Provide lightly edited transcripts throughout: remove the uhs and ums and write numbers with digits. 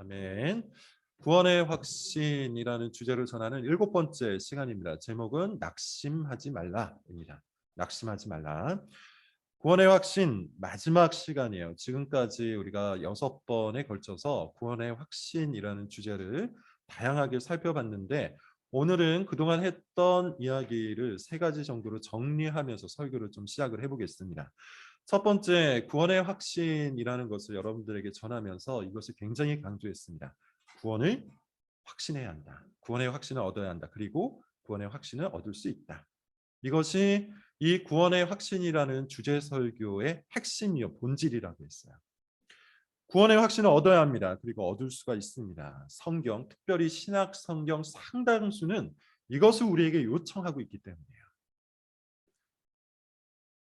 아멘. 구원의 확신이라는 주제를 전하는 7번째 시간입니다. 제목은 낙심하지 말라입니다. 낙심하지 말라. 구원의 확신 마지막 시간이에요. 지금까지 우리가 6번에 걸쳐서 구원의 확신이라는 주제를 다양하게 살펴봤는데, 오늘은 그동안 했던 이야기를 3가지 정도로 정리하면서 설교를 좀 시작을 해보겠습니다. 첫 번째, 구원의 확신이라는 것을 여러분들에게 전하면서 이것을 굉장히 강조했습니다. 구원을 확신해야 한다. 구원의 확신을 얻어야 한다. 그리고 구원의 확신을 얻을 수 있다. 이것이 이 구원의 확신이라는 주제 설교의 핵심이요, 본질이라고 했어요. 구원의 확신을 얻어야 합니다. 그리고 얻을 수가 있습니다. 성경, 특별히 신약 성경 상당수는 이것을 우리에게 요청하고 있기 때문이에요.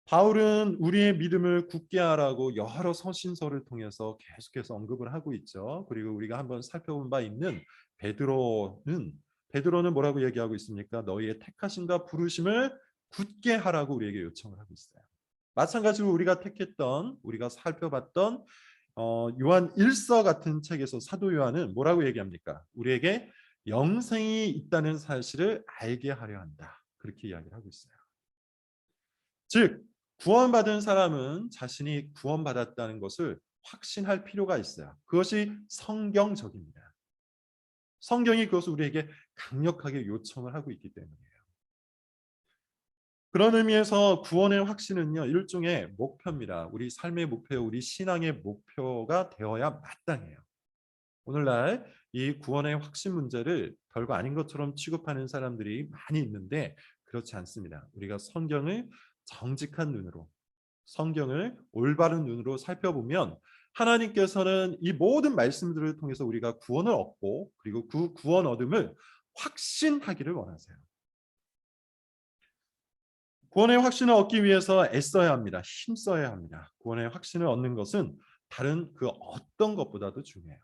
바울은 우리의 믿음을 굳게 하라고 여러 서신서를 통해서 계속해서 언급을 하고 있죠. 그리고 우리가 한번 살펴본 바 있는 베드로는 뭐라고 얘기하고 있습니까? 너희의 택하심과 부르심을 굳게 하라고 우리에게 요청을 하고 있어요. 마찬가지로 우리가 살펴봤던 요한 1서 같은 책에서 사도 요한은 뭐라고 얘기합니까? 우리에게 영생이 있다는 사실을 알게 하려 한다. 그렇게 이야기를 하고 있어요. 즉 구원받은 사람은 자신이 구원받았다는 것을 확신할 필요가 있어요. 그것이 성경적입니다. 성경이 그것을 우리에게 강력하게 요청을 하고 있기 때문이에요. 그런 의미에서 구원의 확신은요, 일종의 목표입니다. 우리 삶의 목표, 우리 신앙의 목표가 되어야 마땅해요. 오늘날 이 구원의 확신 문제를 별거 아닌 것처럼 취급하는 사람들이 많이 있는데 그렇지 않습니다. 우리가 성경을 정직한 눈으로, 성경을 올바른 눈으로 살펴보면 하나님께서는 이 모든 말씀들을 통해서 우리가 구원을 얻고, 그리고 그 구원 얻음을 확신하기를 원하세요. 구원의 확신을 얻기 위해서 애써야 합니다. 힘써야 합니다. 구원의 확신을 얻는 것은 다른 그 어떤 것보다도 중요해요.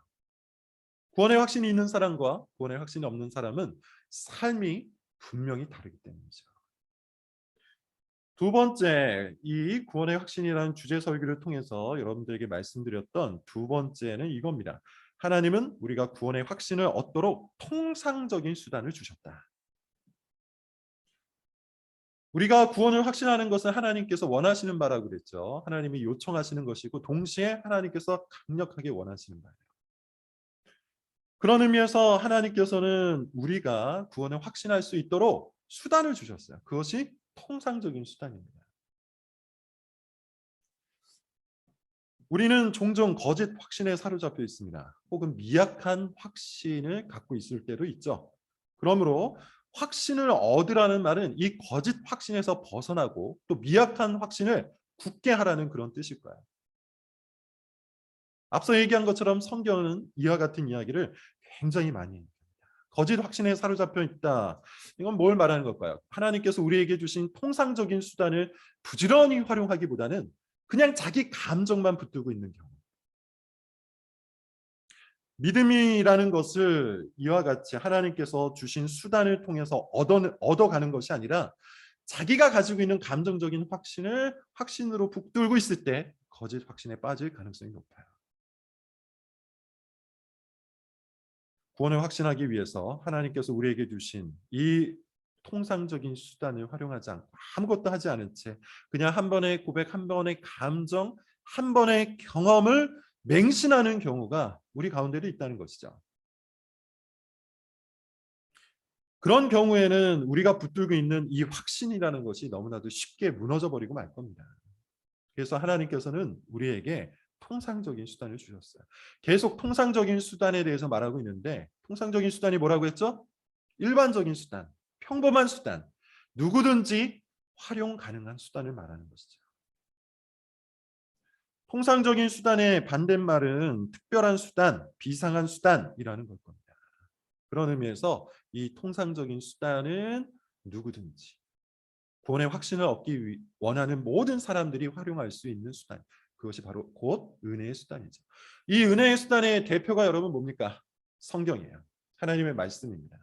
구원의 확신이 있는 사람과 구원의 확신이 없는 사람은 삶이 분명히 다르기 때문이죠. 두 번째, 이 구원의 확신이라는 주제 설교를 통해서 여러분들에게 말씀드렸던 두 번째는 이겁니다. 하나님은 우리가 구원의 확신을 얻도록 통상적인 수단을 주셨다. 우리가 구원을 확신하는 것은 하나님께서 원하시는 바라고 그랬죠. 하나님이 요청하시는 것이고 동시에 하나님께서 강력하게 원하시는 바예요. 그런 의미에서 하나님께서는 우리가 구원을 확신할 수 있도록 수단을 주셨어요. 그것이 통상적인 수단입니다. 우리는 종종 거짓 확신에 사로잡혀 있습니다. 혹은 미약한 확신을 갖고 있을 때도 있죠. 그러므로 확신을 얻으라는 말은 이 거짓 확신에서 벗어나고 또 미약한 확신을 굳게 하라는 그런 뜻일 거예요. 앞서 얘기한 것처럼 성경은 이와 같은 이야기를 굉장히 많이 합니다. 거짓 확신에 사로잡혀 있다. 이건 뭘 말하는 걸까요? 하나님께서 우리에게 주신 통상적인 수단을 부지런히 활용하기보다는 그냥 자기 감정만 붙들고 있는 경우. 믿음이라는 것을 이와 같이 하나님께서 주신 수단을 통해서 얻어가는 것이 아니라 자기가 가지고 있는 감정적인 확신을 확신으로 붙들고 있을 때 거짓 확신에 빠질 가능성이 높아요. 구원을 확신하기 위해서 하나님께서 우리에게 주신 이 통상적인 수단을 활용하지 않고 아무것도 하지 않은 채 그냥 한 번의 고백, 한 번의 감정, 한 번의 경험을 맹신하는 경우가 우리 가운데도 있다는 것이죠. 그런 경우에는 우리가 붙들고 있는 이 확신이라는 것이 너무나도 쉽게 무너져 버리고 말 겁니다. 그래서 하나님께서는 우리에게 통상적인 수단을 주셨어요. 계속 통상적인 수단에 대해서 말하고 있는데 통상적인 수단이 뭐라고 했죠? 일반적인 수단, 평범한 수단, 누구든지 활용 가능한 수단을 말하는 것이죠. 통상적인 수단의 반대말은 특별한 수단, 비상한 수단이라는 걸 겁니다. 그런 의미에서 이 통상적인 수단은 누구든지 구원의 확신을 얻기 원하는 모든 사람들이 활용할 수 있는 수단. 그것이 바로 곧 은혜의 수단이죠. 이 은혜의 수단의 대표가 여러분 뭡니까? 성경이에요. 하나님의 말씀입니다.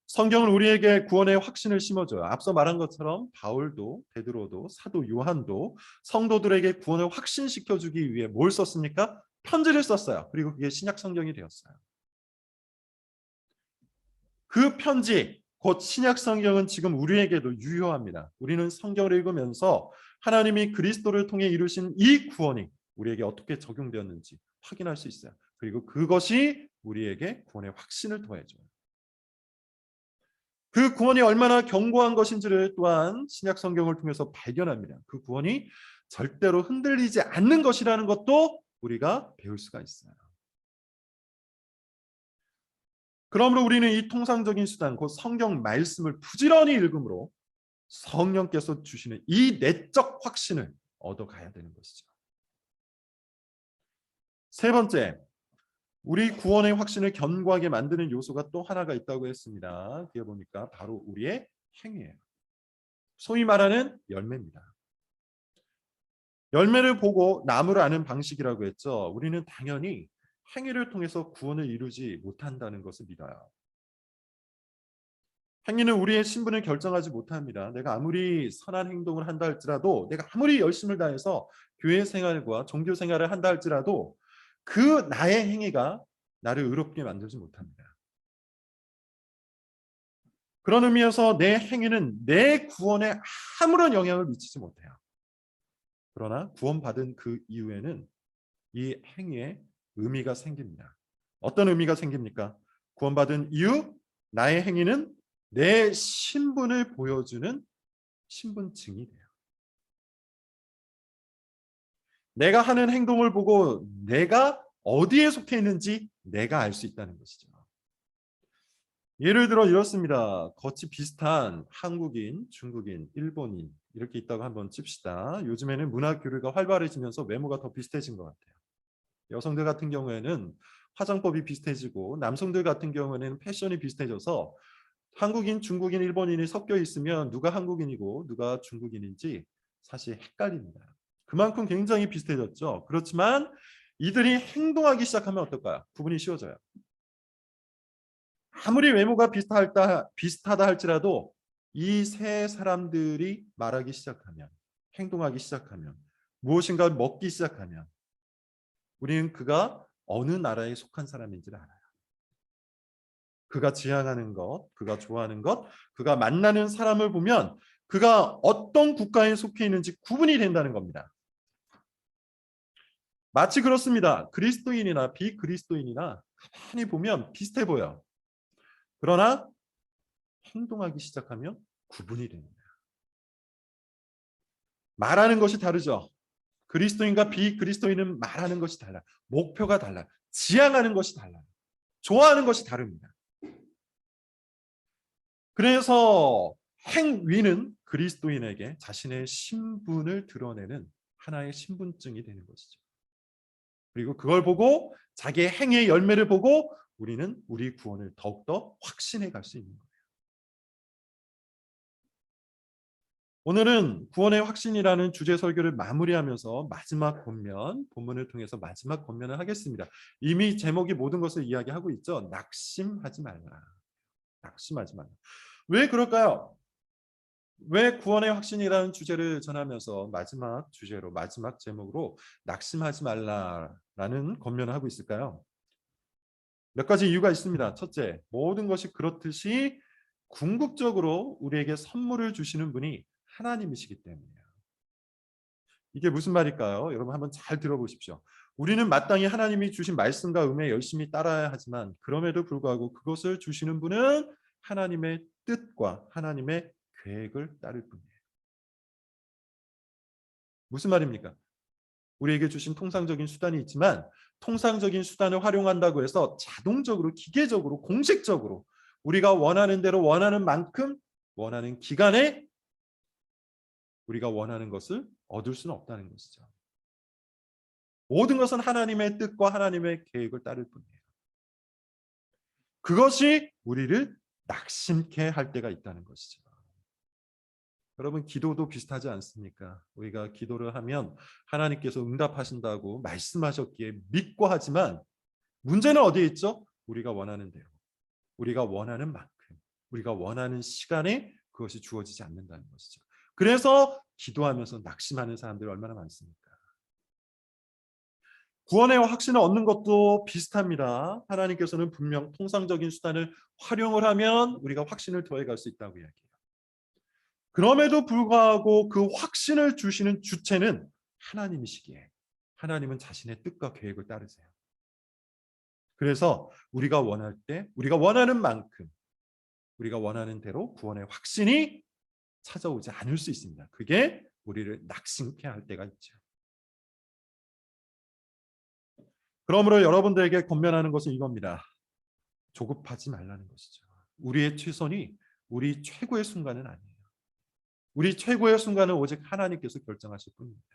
성경은 우리에게 구원의 확신을 심어줘요. 앞서 말한 것처럼 바울도 베드로도 사도 요한도 성도들에게 구원을 확신시켜주기 위해 뭘 썼습니까? 편지를 썼어요. 그리고 그게 신약 성경이 되었어요. 그 편지, 곧 신약 성경은 지금 우리에게도 유효합니다. 우리는 성경을 읽으면서 하나님이 그리스도를 통해 이루신 이 구원이 우리에게 어떻게 적용되었는지 확인할 수 있어요. 그리고 그것이 우리에게 구원의 확신을 더해줘요. 그 구원이 얼마나 견고한 것인지를 또한 신약 성경을 통해서 발견합니다. 그 구원이 절대로 흔들리지 않는 것이라는 것도 우리가 배울 수가 있어요. 그러므로 우리는 이 통상적인 수단, 곧 성경 말씀을 부지런히 읽음으로 성령께서 주시는 이 내적 확신을 얻어가야 되는 것이죠. 세 번째, 우리 구원의 확신을 견고하게 만드는 요소가 또 하나가 있다고 했습니다. 그게 보니까 바로 우리의 행위예요. 소위 말하는 열매입니다. 열매를 보고 나무를 아는 방식이라고 했죠. 우리는 당연히 행위를 통해서 구원을 이루지 못한다는 것을 믿어요. 행위는 우리의 신분을 결정하지 못합니다. 내가 아무리 선한 행동을 한다 할지라도, 내가 아무리 열심을 다해서 교회 생활과 종교 생활을 한다 할지라도 그 나의 행위가 나를 의롭게 만들지 못합니다. 그런 의미에서 내 행위는 내 구원에 아무런 영향을 미치지 못해요. 그러나 구원받은 그 이후에는 이 행위에 의미가 생깁니다. 어떤 의미가 생깁니까? 구원받은 이후 나의 행위는 내 신분을 보여주는 신분증이 돼요. 내가 하는 행동을 보고 내가 어디에 속해 있는지 내가 알 수 있다는 것이죠. 예를 들어 이렇습니다. 겉이 비슷한 한국인, 중국인, 일본인 이렇게 있다고 한번 칩시다. 요즘에는 문화 교류가 활발해지면서 외모가 더 비슷해진 것 같아요. 여성들 같은 경우에는 화장법이 비슷해지고 남성들 같은 경우에는 패션이 비슷해져서 한국인, 중국인, 일본인이 섞여 있으면 누가 한국인이고 누가 중국인인지 사실 헷갈립니다. 그만큼 굉장히 비슷해졌죠. 그렇지만 이들이 행동하기 시작하면 어떨까요? 구분이 쉬워져요. 아무리 외모가 비슷하다 할지라도 이 세 사람들이 말하기 시작하면, 행동하기 시작하면, 무엇인가 먹기 시작하면 우리는 그가 어느 나라에 속한 사람인지를 알아요. 그가 지향하는 것, 그가 좋아하는 것, 그가 만나는 사람을 보면 그가 어떤 국가에 속해 있는지 구분이 된다는 겁니다. 마치 그렇습니다. 그리스도인이나 비그리스도인이나 가만히 보면 비슷해 보여. 그러나 행동하기 시작하면 구분이 됩니다. 말하는 것이 다르죠. 그리스도인과 비그리스도인은 말하는 것이 달라. 목표가 달라. 지향하는 것이 달라. 좋아하는 것이 다릅니다. 그래서 행위는 그리스도인에게 자신의 신분을 드러내는 하나의 신분증이 되는 것이죠. 그리고 그걸 보고 자기의 행위의 열매를 보고 우리는 우리 구원을 더욱더 확신해 갈 수 있는 거예요. 오늘은 구원의 확신이라는 주제 설교를 마무리하면서 마지막 본문을 통해서 마지막 권면을 하겠습니다. 이미 제목이 모든 것을 이야기하고 있죠. 낙심하지 말라. 낙심하지 말라. 왜 그럴까요? 왜 구원의 확신이라는 주제를 전하면서 마지막 주제로 마지막 제목으로 낙심하지 말라라는 권면을 하고 있을까요? 몇 가지 이유가 있습니다. 첫째, 모든 것이 그렇듯이 궁극적으로 우리에게 선물을 주시는 분이 하나님이시기 때문이에요. 이게 무슨 말일까요? 여러분 한번 잘 들어보십시오. 우리는 마땅히 하나님이 주신 말씀과 음에 열심히 따라야 하지만 그럼에도 불구하고 그것을 주시는 분은 하나님의 뜻과 하나님의 계획을 따를 뿐이에요. 무슨 말입니까? 우리에게 주신 통상적인 수단이 있지만 통상적인 수단을 활용한다고 해서 자동적으로 기계적으로 공식적으로 우리가 원하는 대로 원하는 만큼 원하는 기간에 우리가 원하는 것을 얻을 수는 없다는 것이죠. 모든 것은 하나님의 뜻과 하나님의 계획을 따를 뿐이에요. 그것이 우리를 낙심케 할 때가 있다는 것이죠. 여러분 기도도 비슷하지 않습니까? 우리가 기도를 하면 하나님께서 응답하신다고 말씀하셨기에 믿고 하지만 문제는 어디에 있죠? 우리가 원하는 대로, 우리가 원하는 만큼, 우리가 원하는 시간에 그것이 주어지지 않는다는 것이죠. 그래서 기도하면서 낙심하는 사람들이 얼마나 많습니까? 구원의 확신을 얻는 것도 비슷합니다. 하나님께서는 분명 통상적인 수단을 활용을 하면 우리가 확신을 더해갈 수 있다고 이야기해요. 그럼에도 불구하고 그 확신을 주시는 주체는 하나님이시기에 하나님은 자신의 뜻과 계획을 따르세요. 그래서 우리가 원할 때 우리가 원하는 만큼 우리가 원하는 대로 구원의 확신이 찾아오지 않을 수 있습니다. 그게 우리를 낙심케 할 때가 있죠. 그러므로 여러분들에게 권면하는 것은 이겁니다. 조급하지 말라는 것이죠. 우리의 최선이 우리 최고의 순간은 아니에요. 우리 최고의 순간은 오직 하나님께서 결정하실 뿐입니다.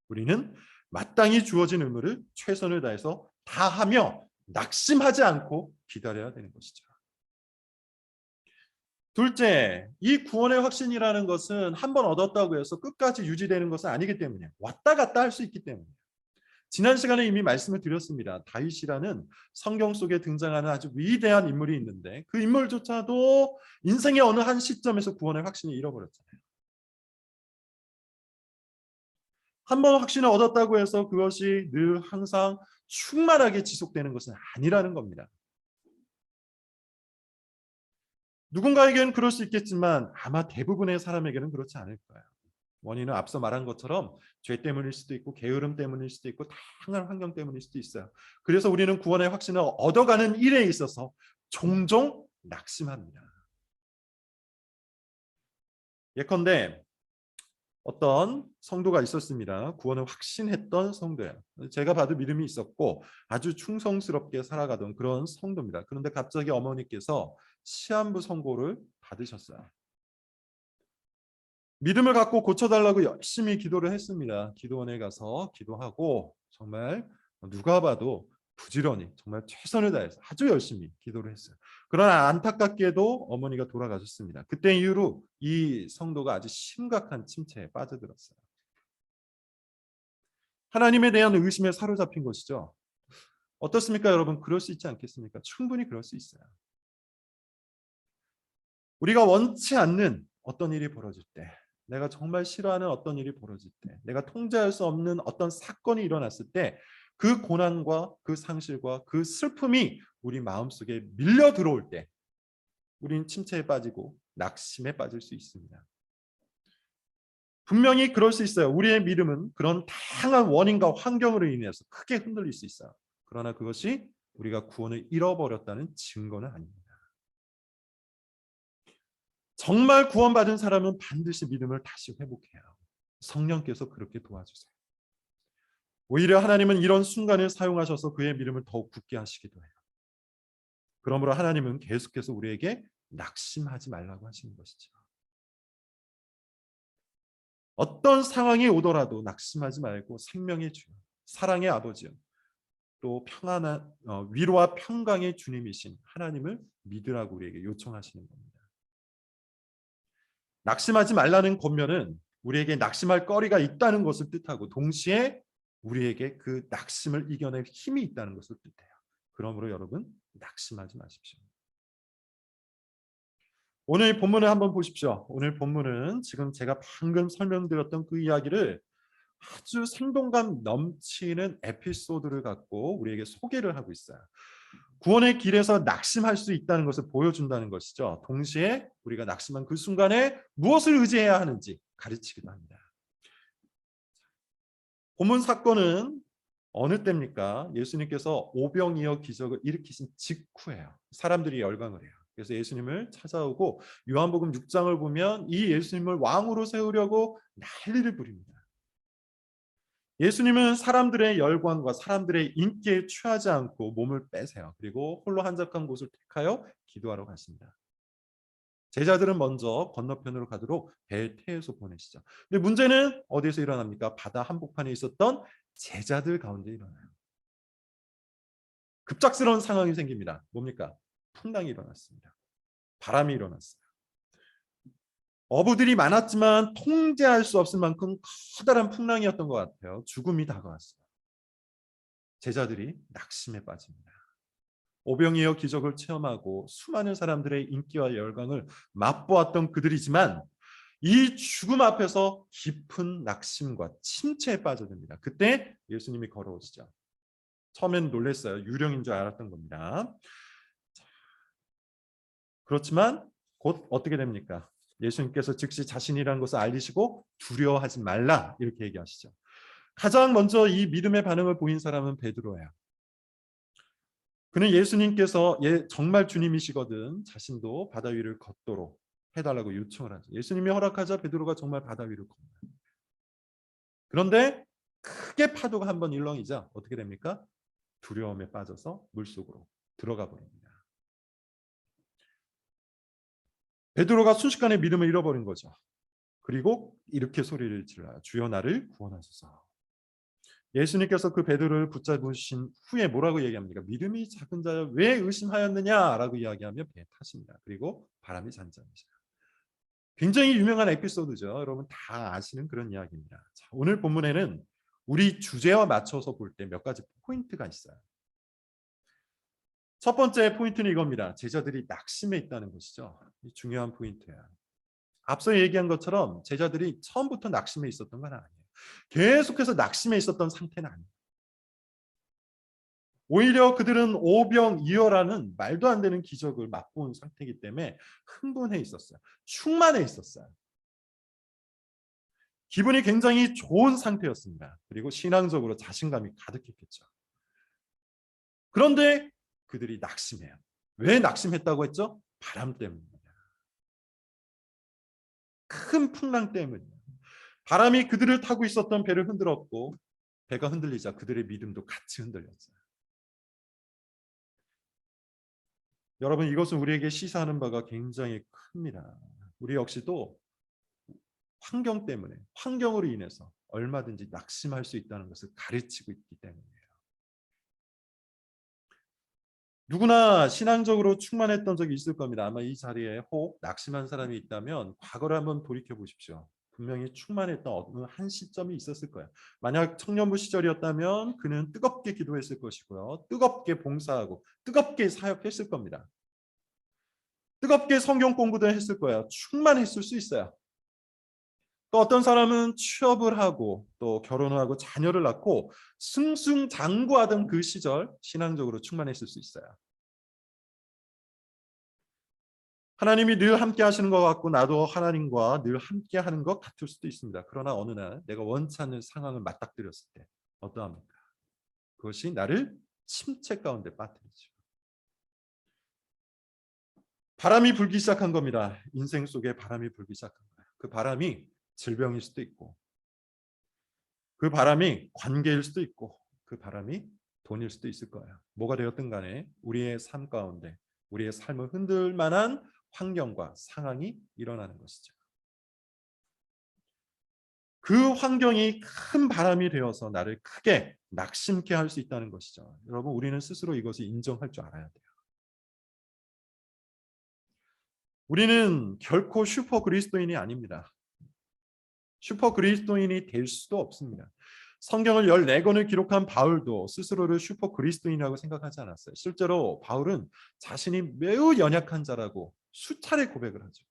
우리는 마땅히 주어진 의무를 최선을 다해서 다하며 낙심하지 않고 기다려야 되는 것이죠. 둘째, 이 구원의 확신이라는 것은 한 번 얻었다고 해서 끝까지 유지되는 것은 아니기 때문에 왔다 갔다 할 수 있기 때문에 지난 시간에 이미 말씀을 드렸습니다. 다윗이라는 성경 속에 등장하는 아주 위대한 인물이 있는데 그 인물조차도 인생의 어느 한 시점에서 구원의 확신을 잃어버렸잖아요. 한 번 확신을 얻었다고 해서 그것이 늘 항상 충만하게 지속되는 것은 아니라는 겁니다. 누군가에게는 그럴 수 있겠지만 아마 대부분의 사람에게는 그렇지 않을 거예요. 원인은 앞서 말한 것처럼 죄 때문일 수도 있고 게으름 때문일 수도 있고 다양한 환경 때문일 수도 있어요. 그래서 우리는 구원의 확신을 얻어가는 일에 있어서 종종 낙심합니다. 예컨대 어떤 성도가 있었습니다. 구원을 확신했던 성도예요. 제가 봐도 믿음이 있었고 아주 충성스럽게 살아가던 그런 성도입니다. 그런데 갑자기 어머니께서 시한부 선고를 받으셨어요. 믿음을 갖고 고쳐달라고 열심히 기도를 했습니다. 기도원에 가서 기도하고 정말 누가 봐도 부지런히 정말 최선을 다해서 아주 열심히 기도를 했어요. 그러나 안타깝게도 어머니가 돌아가셨습니다. 그때 이후로 이 성도가 아주 심각한 침체에 빠져들었어요. 하나님에 대한 의심에 사로잡힌 것이죠. 어떻습니까, 여러분? 그럴 수 있지 않겠습니까? 충분히 그럴 수 있어요. 우리가 원치 않는 어떤 일이 벌어질 때, 내가 정말 싫어하는 어떤 일이 벌어질 때, 내가 통제할 수 없는 어떤 사건이 일어났을 때 그 고난과 그 상실과 그 슬픔이 우리 마음속에 밀려 들어올 때 우리는 침체에 빠지고 낙심에 빠질 수 있습니다. 분명히 그럴 수 있어요. 우리의 믿음은 그런 다양한 원인과 환경으로 인해서 크게 흔들릴 수 있어요. 그러나 그것이 우리가 구원을 잃어버렸다는 증거는 아닙니다. 정말 구원받은 사람은 반드시 믿음을 다시 회복해요. 성령께서 그렇게 도와주세요. 오히려 하나님은 이런 순간을 사용하셔서 그의 믿음을 더욱 굳게 하시기도 해요. 그러므로 하나님은 계속해서 우리에게 낙심하지 말라고 하시는 것이죠. 어떤 상황이 오더라도 낙심하지 말고 생명의 주, 사랑의 아버지요, 또 평안한 위로와 평강의 주님이신 하나님을 믿으라고 우리에게 요청하시는 겁니다. 낙심하지 말라는 권면은 우리에게 낙심할 거리가 있다는 것을 뜻하고 동시에 우리에게 그 낙심을 이겨낼 힘이 있다는 것을 뜻해요. 그러므로 여러분 낙심하지 마십시오. 오늘 본문을 한번 보십시오. 오늘 본문은 지금 제가 방금 설명드렸던 그 이야기를 아주 생동감 넘치는 에피소드를 갖고 우리에게 소개를 하고 있어요. 구원의 길에서 낙심할 수 있다는 것을 보여준다는 것이죠. 동시에 우리가 낙심한 그 순간에 무엇을 의지해야 하는지 가르치기도 합니다. 본문 사건은 어느 때입니까? 예수님께서 오병이어 기적을 일으키신 직후예요. 사람들이 열광을 해요. 그래서 예수님을 찾아오고 요한복음 6장을 보면 이 예수님을 왕으로 세우려고 난리를 부립니다. 예수님은 사람들의 열광과 사람들의 인기에 취하지 않고 몸을 빼세요. 그리고 홀로 한적한 곳을 택하여 기도하러 가십니다. 제자들은 먼저 건너편으로 가도록 배에 태워서 보내시죠. 근데 문제는 어디에서 일어납니까? 바다 한복판에 있었던 제자들 가운데 일어나요. 급작스러운 상황이 생깁니다. 뭡니까? 풍랑이 일어났습니다. 바람이 일어났어요. 어부들이 많았지만 통제할 수 없을 만큼 커다란 풍랑이었던 것 같아요. 죽음이 다가왔어요. 제자들이 낙심에 빠집니다. 오병이어 기적을 체험하고 수많은 사람들의 인기와 열광을 맛보았던 그들이지만 이 죽음 앞에서 깊은 낙심과 침체에 빠져듭니다. 그때 예수님이 걸어오시죠. 처음엔 놀랐어요. 유령인 줄 알았던 겁니다. 그렇지만 곧 어떻게 됩니까? 예수님께서 즉시 자신이라는 것을 알리시고 두려워하지 말라 이렇게 얘기하시죠. 가장 먼저 이 믿음의 반응을 보인 사람은 베드로예요. 그는 예수님께서 정말 주님이시거든 자신도 바다 위를 걷도록 해달라고 요청을 하죠. 예수님이 허락하자 베드로가 정말 바다 위를 걷니다. 그런데 크게 파도가 한번 일렁이자 어떻게 됩니까? 두려움에 빠져서 물속으로 들어가 버립니다. 베드로가 순식간에 믿음을 잃어버린 거죠. 그리고 이렇게 소리를 질러요. 주여 나를 구원하소서. 예수님께서 그 베드로를 붙잡으신 후에 뭐라고 얘기합니까? 믿음이 작은 자여 왜 의심하였느냐라고 이야기하며 배 타십니다. 그리고 바람이 잔잔해져요. 굉장히 유명한 에피소드죠. 여러분 다 아시는 그런 이야기입니다. 자, 오늘 본문에는 우리 주제와 맞춰서 볼 때 몇 가지 포인트가 있어요. 첫 번째 포인트는 이겁니다. 제자들이 낙심해 있다는 것이죠. 이 중요한 포인트예요. 앞서 얘기한 것처럼 제자들이 처음부터 낙심해 있었던 건 아니에요. 계속해서 낙심해 있었던 상태는 아니에요. 오히려 그들은 오병이어라는 말도 안 되는 기적을 맛본 상태이기 때문에 흥분해 있었어요. 충만해 있었어요. 기분이 굉장히 좋은 상태였습니다. 그리고 신앙적으로 자신감이 가득했겠죠. 그런데 그들이 낙심해요. 왜 낙심했다고 했죠? 바람 때문입니다. 큰 풍랑 때문이에요. 바람이 그들을 타고 있었던 배를 흔들었고 배가 흔들리자 그들의 믿음도 같이 흔들렸어요. 여러분 이것은 우리에게 시사하는 바가 굉장히 큽니다. 우리 역시도 환경 때문에 환경으로 인해서 얼마든지 낙심할 수 있다는 것을 가르치고 있기 때문이에요. 누구나 신앙적으로 충만했던 적이 있을 겁니다. 아마 이 자리에 혹 낙심한 사람이 있다면 과거를 한번 돌이켜 보십시오. 분명히 충만했던 어느 한 시점이 있었을 거예요. 만약 청년부 시절이었다면 그는 뜨겁게 기도했을 것이고요. 뜨겁게 봉사하고 뜨겁게 사역했을 겁니다. 뜨겁게 성경 공부도 했을 거예요. 충만했을 수 있어요. 또 어떤 사람은 취업을 하고 또 결혼을 하고 자녀를 낳고 승승장구하던 그 시절 신앙적으로 충만했을 수 있어요. 하나님이 늘 함께 하시는 것 같고 나도 하나님과 늘 함께 하는 것 같을 수도 있습니다. 그러나 어느 날 내가 원치 않는 상황을 맞닥뜨렸을 때 어떠합니까? 그것이 나를 침체 가운데 빠뜨리죠. 바람이 불기 시작한 겁니다. 인생 속에 바람이 불기 시작한 거예요. 그 바람이 질병일 수도 있고 그 바람이 관계일 수도 있고 그 바람이 돈일 수도 있을 거예요. 뭐가 되었든 간에 우리의 삶 가운데 우리의 삶을 흔들 만한 환경과 상황이 일어나는 것이죠. 그 환경이 큰 바람이 되어서 나를 크게 낙심케 할 수 있다는 것이죠. 여러분 우리는 스스로 이것을 인정할 줄 알아야 돼요. 우리는 결코 슈퍼 그리스도인이 아닙니다. 슈퍼 그리스도인이 될 수도 없습니다. 성경을 14권을 기록한 바울도 스스로를 슈퍼 그리스도인이라고 생각하지 않았어요. 실제로 바울은 자신이 매우 연약한 자라고 수차례 고백을 하죠.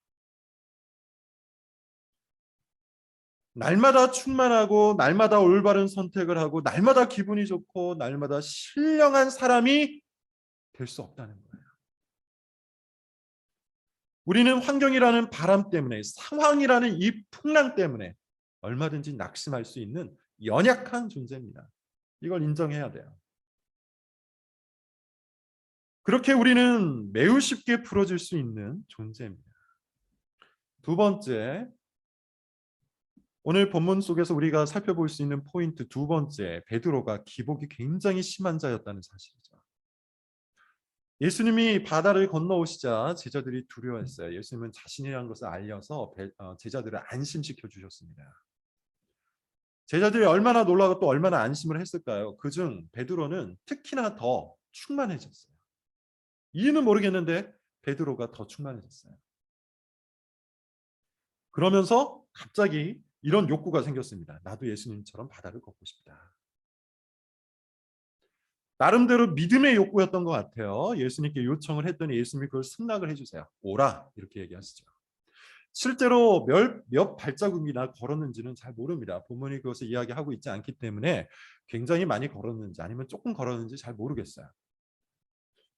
날마다 충만하고 날마다 올바른 선택을 하고 날마다 기분이 좋고 날마다 신령한 사람이 될 수 없다는 거예요. 우리는 환경이라는 바람 때문에 상황이라는 이 풍랑 때문에 얼마든지 낙심할 수 있는 연약한 존재입니다. 이걸 인정해야 돼요. 그렇게 우리는 매우 쉽게 풀어질 수 있는 존재입니다. 두 번째, 오늘 본문 속에서 우리가 살펴볼 수 있는 포인트 두 번째, 베드로가 기복이 굉장히 심한 자였다는 사실이죠. 예수님이 바다를 건너오시자 제자들이 두려워했어요. 예수님은 자신이라는 것을 알려서 제자들을 안심시켜 주셨습니다. 제자들이 얼마나 놀라고 또 얼마나 안심을 했을까요? 그중 베드로는 특히나 더 충만해졌어요. 이유는 모르겠는데 베드로가 더 충만해졌어요. 그러면서 갑자기 이런 욕구가 생겼습니다. 나도 예수님처럼 바다를 걷고 싶다. 나름대로 믿음의 욕구였던 것 같아요. 예수님께 요청을 했더니 예수님이 그걸 승낙을 해주세요. 오라 이렇게 얘기하시죠. 실제로 몇 발자국이나 걸었는지는 잘 모릅니다. 본문이 그것을 이야기하고 있지 않기 때문에 굉장히 많이 걸었는지 아니면 조금 걸었는지 잘 모르겠어요.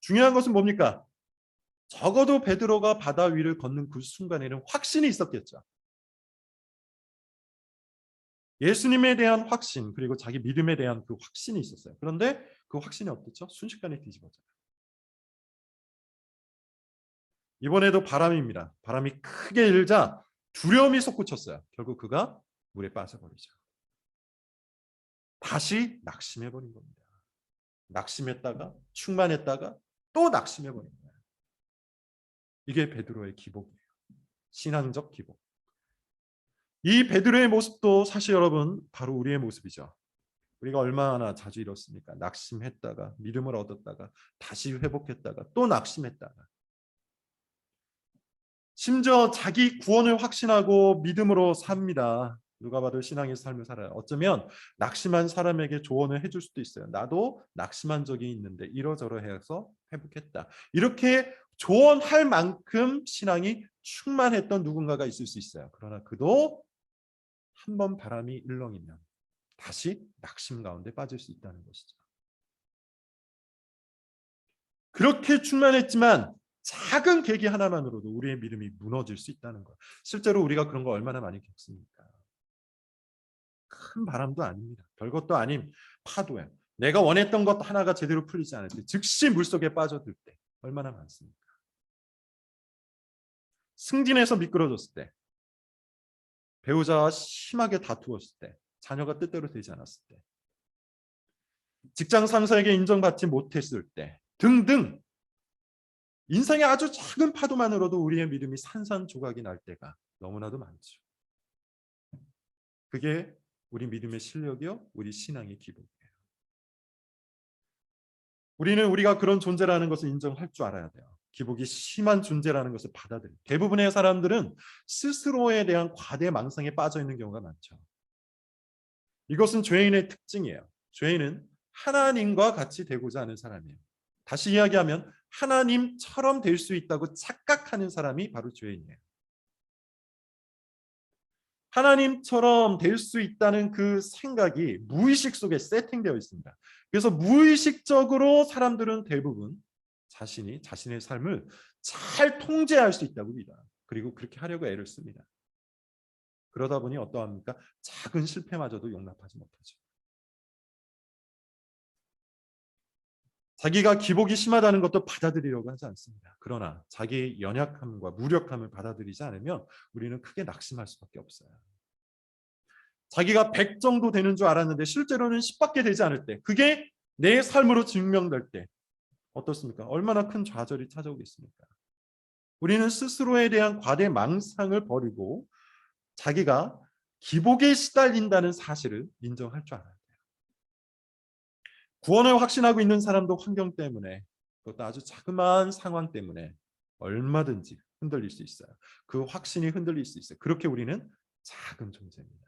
중요한 것은 뭡니까? 적어도 베드로가 바다 위를 걷는 그 순간에는 확신이 있었겠죠. 예수님에 대한 확신 그리고 자기 믿음에 대한 그 확신이 있었어요. 그런데 그 확신이 어떻죠? 순식간에 뒤집어져요. 이번에도 바람입니다. 바람이 크게 일자 두려움이 솟구쳤어요. 결국 그가 물에 빠져버리죠. 다시 낙심해버린 겁니다. 낙심했다가 충만했다가 또 낙심해버린 거예요. 이게 베드로의 기복이에요. 신앙적 기복. 이 베드로의 모습도 사실 여러분 바로 우리의 모습이죠. 우리가 얼마나 자주 이렇습니까? 낙심했다가 믿음을 얻었다가 다시 회복했다가 또 낙심했다가 심지어 자기 구원을 확신하고 믿음으로 삽니다. 누가 봐도 신앙의 삶을 살아요. 어쩌면 낙심한 사람에게 조언을 해줄 수도 있어요. 나도 낙심한 적이 있는데 이러저러 해서 회복했다. 이렇게 조언할 만큼 신앙이 충만했던 누군가가 있을 수 있어요. 그러나 그도 한 번 바람이 일렁이면 다시 낙심 가운데 빠질 수 있다는 것이죠. 그렇게 충만했지만 작은 계기 하나만으로도 우리의 믿음이 무너질 수 있다는 것. 실제로 우리가 그런 거 얼마나 많이 겪습니까? 큰 바람도 아닙니다. 별것도 아닌 파도에 내가 원했던 것 하나가 제대로 풀리지 않을 때 즉시 물속에 빠져들 때 얼마나 많습니까? 승진해서 미끄러졌을 때, 배우자와 심하게 다투었을 때, 자녀가 뜻대로 되지 않았을 때, 직장 상사에게 인정받지 못했을 때 등등 인생의 아주 작은 파도만으로도 우리의 믿음이 산산조각이 날 때가 너무나도 많죠. 그게 우리 믿음의 실력이요, 우리 신앙의 기복이에요. 우리는 우리가 그런 존재라는 것을 인정할 줄 알아야 돼요. 기복이 심한 존재라는 것을 받아들여요. 대부분의 사람들은 스스로에 대한 과대망상에 빠져 있는 경우가 많죠. 이것은 죄인의 특징이에요. 죄인은 하나님과 같이 되고자 하는 사람이에요. 다시 이야기하면 하나님처럼 될 수 있다고 착각하는 사람이 바로 죄인이에요. 하나님처럼 될 수 있다는 그 생각이 무의식 속에 세팅되어 있습니다. 그래서 무의식적으로 사람들은 대부분 자신의 삶을 잘 통제할 수 있다고 믿어요. 그리고 그렇게 하려고 애를 씁니다. 그러다 보니 어떠합니까? 작은 실패마저도 용납하지 못하죠. 자기가 기복이 심하다는 것도 받아들이려고 하지 않습니다. 그러나 자기의 연약함과 무력함을 받아들이지 않으면 우리는 크게 낙심할 수밖에 없어요. 자기가 100 정도 되는 줄 알았는데 실제로는 10밖에 되지 않을 때, 그게 내 삶으로 증명될 때 어떻습니까? 얼마나 큰 좌절이 찾아오겠습니까? 우리는 스스로에 대한 과대 망상을 버리고 자기가 기복에 시달린다는 사실을 인정할 줄 알아야 돼요. 구원을 확신하고 있는 사람도 환경 때문에, 그것도 아주 자그마한 상황 때문에 얼마든지 흔들릴 수 있어요. 그 확신이 흔들릴 수 있어요. 그렇게 우리는 작은 존재입니다.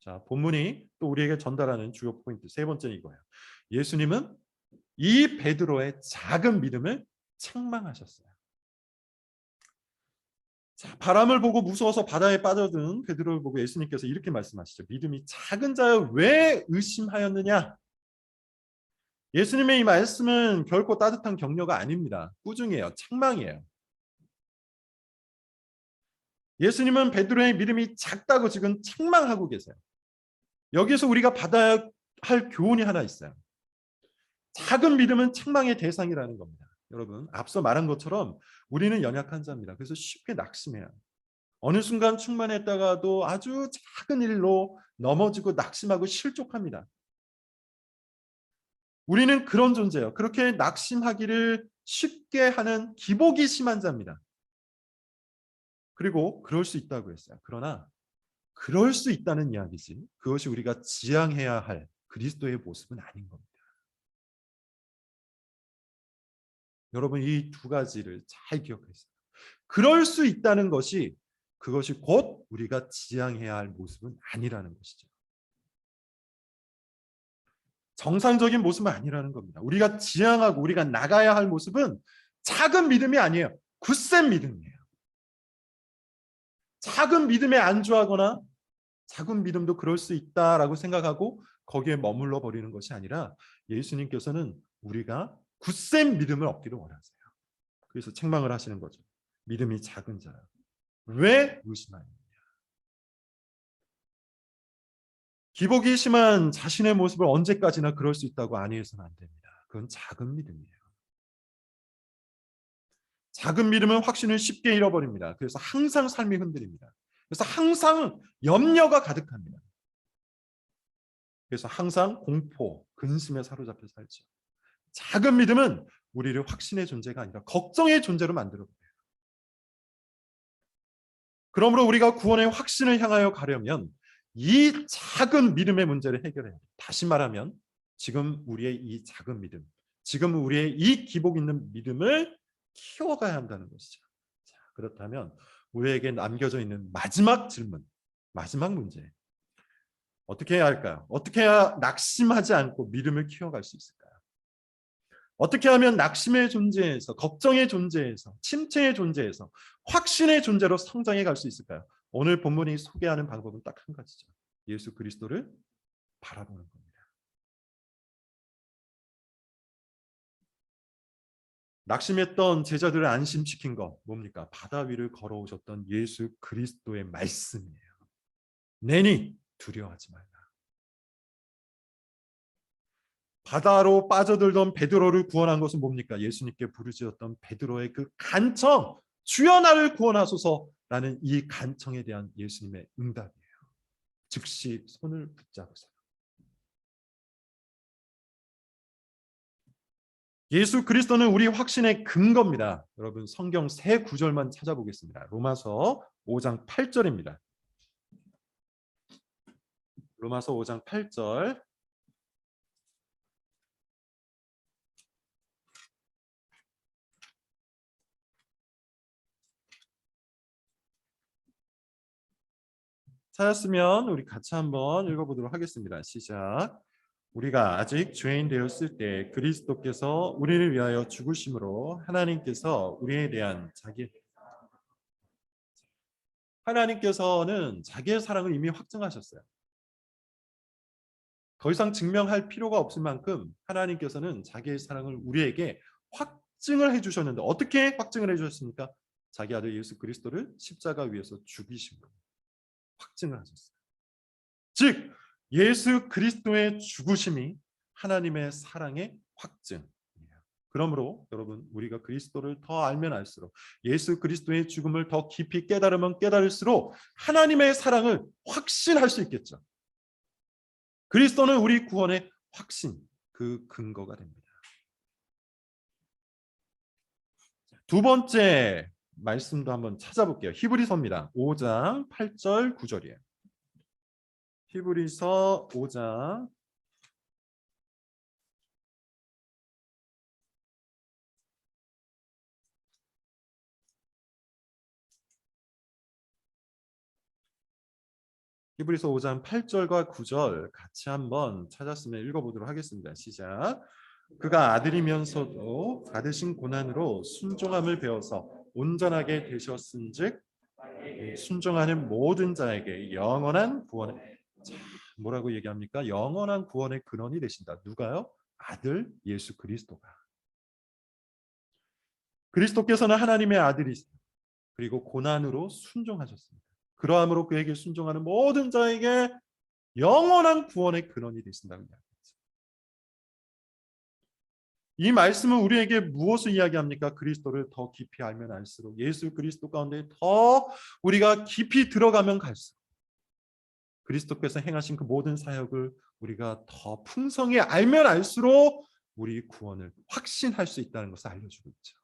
자, 본문이 또 우리에게 전달하는 주요 포인트 세 번째는 이거예요. 예수님은 이 베드로의 작은 믿음을 책망하셨어요. 자, 바람을 보고 무서워서 바다에 빠져든 베드로를 보고 예수님께서 이렇게 말씀하시죠. 믿음이 작은 자여 왜 의심하였느냐? 예수님의 이 말씀은 결코 따뜻한 격려가 아닙니다. 꾸중이에요. 책망이에요. 예수님은 베드로의 믿음이 작다고 지금 책망하고 계세요. 여기서 우리가 받아야 할 교훈이 하나 있어요. 작은 믿음은 책망의 대상이라는 겁니다. 여러분, 앞서 말한 것처럼 우리는 연약한 자입니다. 그래서 쉽게 낙심해요. 어느 순간 충만했다가도 아주 작은 일로 넘어지고 낙심하고 실족합니다. 우리는 그런 존재예요. 그렇게 낙심하기를 쉽게 하는 기복이 심한 자입니다. 그리고 그럴 수 있다고 했어요. 그러나 그럴 수 있다는 이야기지 그것이 우리가 지향해야 할 그리스도의 모습은 아닌 겁니다. 여러분, 이 두 가지를 잘 기억하세요. 그럴 수 있다는 것이 그것이 곧 우리가 지향해야 할 모습은 아니라는 것이죠. 정상적인 모습은 아니라는 겁니다. 우리가 지향하고 우리가 나가야 할 모습은 작은 믿음이 아니에요. 굳센 믿음이에요. 작은 믿음에 안주하거나 작은 믿음도 그럴 수 있다라고 생각하고 거기에 머물러 버리는 것이 아니라 예수님께서는 우리가 굳센 믿음을 얻기를 원하세요. 그래서 책망을 하시는 거죠. 믿음이 작은 자라 왜 의심하느냐. 기복이 심한 자신의 모습을 언제까지나 그럴 수 있다고 안위해서는 안 됩니다. 그건 작은 믿음이에요. 작은 믿음은 확신을 쉽게 잃어버립니다. 그래서 항상 삶이 흔들립니다. 그래서 항상 염려가 가득합니다. 그래서 항상 공포, 근심에 사로잡혀 살죠. 작은 믿음은 우리를 확신의 존재가 아니라 걱정의 존재로 만들어버려요. 그러므로 우리가 구원의 확신을 향하여 가려면 이 작은 믿음의 문제를 해결해야 돼요. 다시 말하면 지금 우리의 이 작은 믿음, 지금 우리의 이 기복 있는 믿음을 키워가야 한다는 것이죠. 자, 그렇다면 우리에게 남겨져 있는 마지막 질문, 마지막 문제, 어떻게 해야 할까요? 어떻게 해야 낙심하지 않고 믿음을 키워갈 수 있을까요? 어떻게 하면 낙심의 존재에서, 걱정의 존재에서, 침체의 존재에서 확신의 존재로 성장해 갈 수 있을까요? 오늘 본문이 소개하는 방법은 딱 한 가지죠. 예수 그리스도를 바라보는 겁니다. 낙심했던 제자들을 안심시킨 것 뭡니까? 바다 위를 걸어오셨던 예수 그리스도의 말씀이에요. 내니 두려워하지 말라. 바다로 빠져들던 베드로를 구원한 것은 뭡니까? 예수님께 부르짖었던 베드로의 그 간청, 주여 나를 구원하소서라는 이 간청에 대한 예수님의 응답이에요. 즉시 손을 붙잡으세요. 예수 그리스도는 우리 확신의 근거입니다. 여러분 성경 세 구절만 찾아보겠습니다. 로마서 5장 8절입니다. 로마서 5장 8절. 찾았으면 우리 같이 한번 읽어보도록 하겠습니다. 시작. 우리가 아직 죄인 되었을 때 그리스도께서 우리를 위하여 죽으심으로 하나님께서는 자기의 사랑을 이미 확증하셨어요. 더 이상 증명할 필요가 없을 만큼 하나님께서는 자기의 사랑을 우리에게 확증을 해주셨는데 어떻게 확증을 해주셨습니까? 자기 아들 예수 그리스도를 십자가 위에서 죽이심으로 확증을 하셨어요. 즉 예수 그리스도의 죽으심이 하나님의 사랑의 확증이에요. 그러므로 여러분 우리가 그리스도를 더 알면 알수록 예수 그리스도의 죽음을 더 깊이 깨달으면 깨달을수록 하나님의 사랑을 확신할 수 있겠죠. 그리스도는 우리 구원의 확신, 그 근거가 됩니다. 두 번째 말씀도 한번 찾아볼게요. 히브리서입니다. 5장 8절 9절이에요. 히브리서 5장 8절과 9절 같이 한번 찾았으면 읽어보도록 하겠습니다. 시작. 그가 아들이면서도 받으신 고난으로 순종함을 배워서 온전하게 되셨은즉 순종하는 모든 자에게 영원한 구원을, 뭐라고 얘기합니까? 영원한 구원의 근원이 되신다. 누가요? 아들 예수 그리스도가. 그리스도께서는 하나님의 아들이시고 그리고 고난으로 순종하셨습니다. 그러함으로 그에게 순종하는 모든 자에게 영원한 구원의 근원이 되신다는 이야기입니다. 이 말씀은 우리에게 무엇을 이야기합니까? 그리스도를 더 깊이 알면 알수록 예수 그리스도 가운데 더 우리가 깊이 들어가면 갈수록 그리스도께서 행하신 그 모든 사역을 우리가 더 풍성히 알면 알수록 우리 구원을 확신할 수 있다는 것을 알려주고 있죠.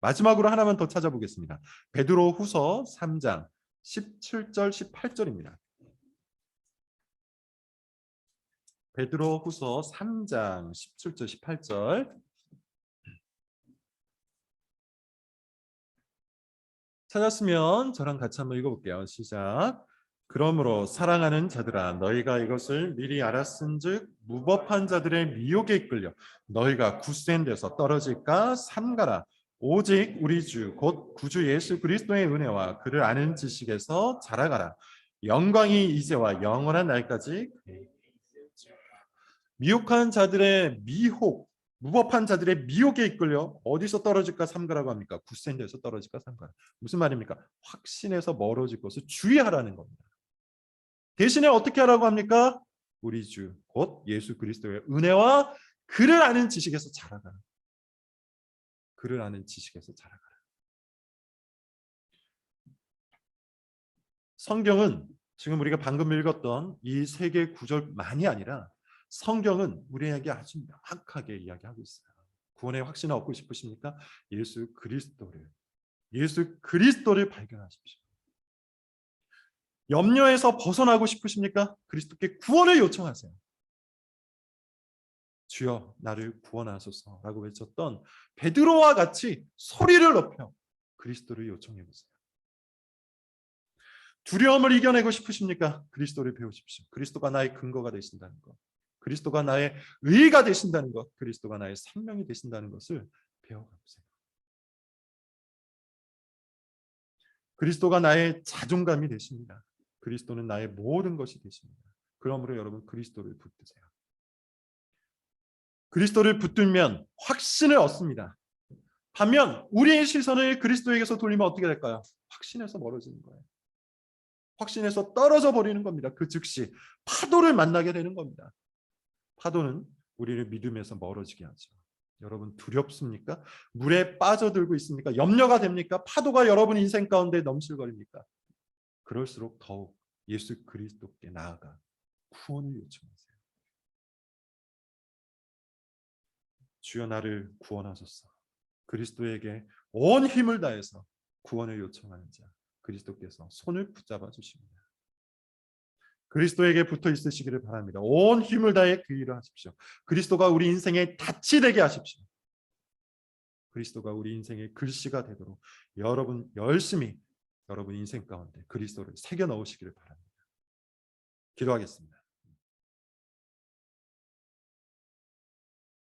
마지막으로 하나만 더 찾아보겠습니다. 베드로 후서 3장 17절 18절입니다. 베드로 후서 3장 17절 18절 찾았으면 저랑 같이 한번 읽어볼게요. 시작. 그러므로 사랑하는 자들아 너희가 이것을 미리 알았은즉 무법한 자들의 미혹에 이끌려 너희가 굳센 데서 떨어질까 삼가라. 오직 우리 주 곧 구주 예수 그리스도의 은혜와 그를 아는 지식에서 자라가라. 영광이 이제와 영원한 날까지. 미혹한 자들의 미혹, 무법한 자들의 미혹에 이끌려 어디서 떨어질까 삼가라고 합니까? 굳센 데서 떨어질까 삼가라. 무슨 말입니까? 확신에서 멀어질 것을 주의하라는 겁니다. 대신에 어떻게 하라고 합니까? 우리 주 곧 예수 그리스도의 은혜와 그를 아는 지식에서 자라가라. 그를 아는 지식에서 자라가라. 성경은 지금 우리가 방금 읽었던 이 세 개의 구절만이 아니라 성경은 우리에게 아주 명확하게 이야기하고 있어요. 구원의 확신을 얻고 싶으십니까? 예수 그리스도를 발견하십시오. 염려에서 벗어나고 싶으십니까? 그리스도께 구원을 요청하세요. 주여 나를 구원하소서라고 외쳤던 베드로와 같이 소리를 높여 그리스도를 요청해 보세요. 두려움을 이겨내고 싶으십니까? 그리스도를 배우십시오. 그리스도가 나의 근거가 되신다는 것, 그리스도가 나의 의가 되신다는 것, 그리스도가 나의 생명이 되신다는 것을 배워가보세요. 그리스도가 나의 자존감이 되십니다. 그리스도는 나의 모든 것이 되십니다. 그러므로 여러분 그리스도를 붙드세요. 그리스도를 붙들면 확신을 얻습니다. 반면 우리의 시선을 그리스도에게서 돌리면 어떻게 될까요? 확신에서 멀어지는 거예요. 확신에서 떨어져 버리는 겁니다. 그 즉시 파도를 만나게 되는 겁니다. 파도는 우리를 믿음에서 멀어지게 하죠. 여러분 두렵습니까? 물에 빠져들고 있습니까? 염려가 됩니까? 파도가 여러분 인생 가운데 넘실거립니까? 그럴수록 더욱 예수 그리스도께 나아가 구원을 요청하세요. 주여 나를 구원하소서. 그리스도에게 온 힘을 다해서 구원을 요청하는 자, 그리스도께서 손을 붙잡아 주십니다. 그리스도에게 붙어 있으시기를 바랍니다. 온 힘을 다해 그 일을 하십시오. 그리스도가 우리 인생의 닻이 되게 하십시오. 그리스도가 우리 인생의 글씨가 되도록 여러분 열심히 여러분 인생 가운데 그리스도를 새겨 넣으시기를 바랍니다. 기도하겠습니다.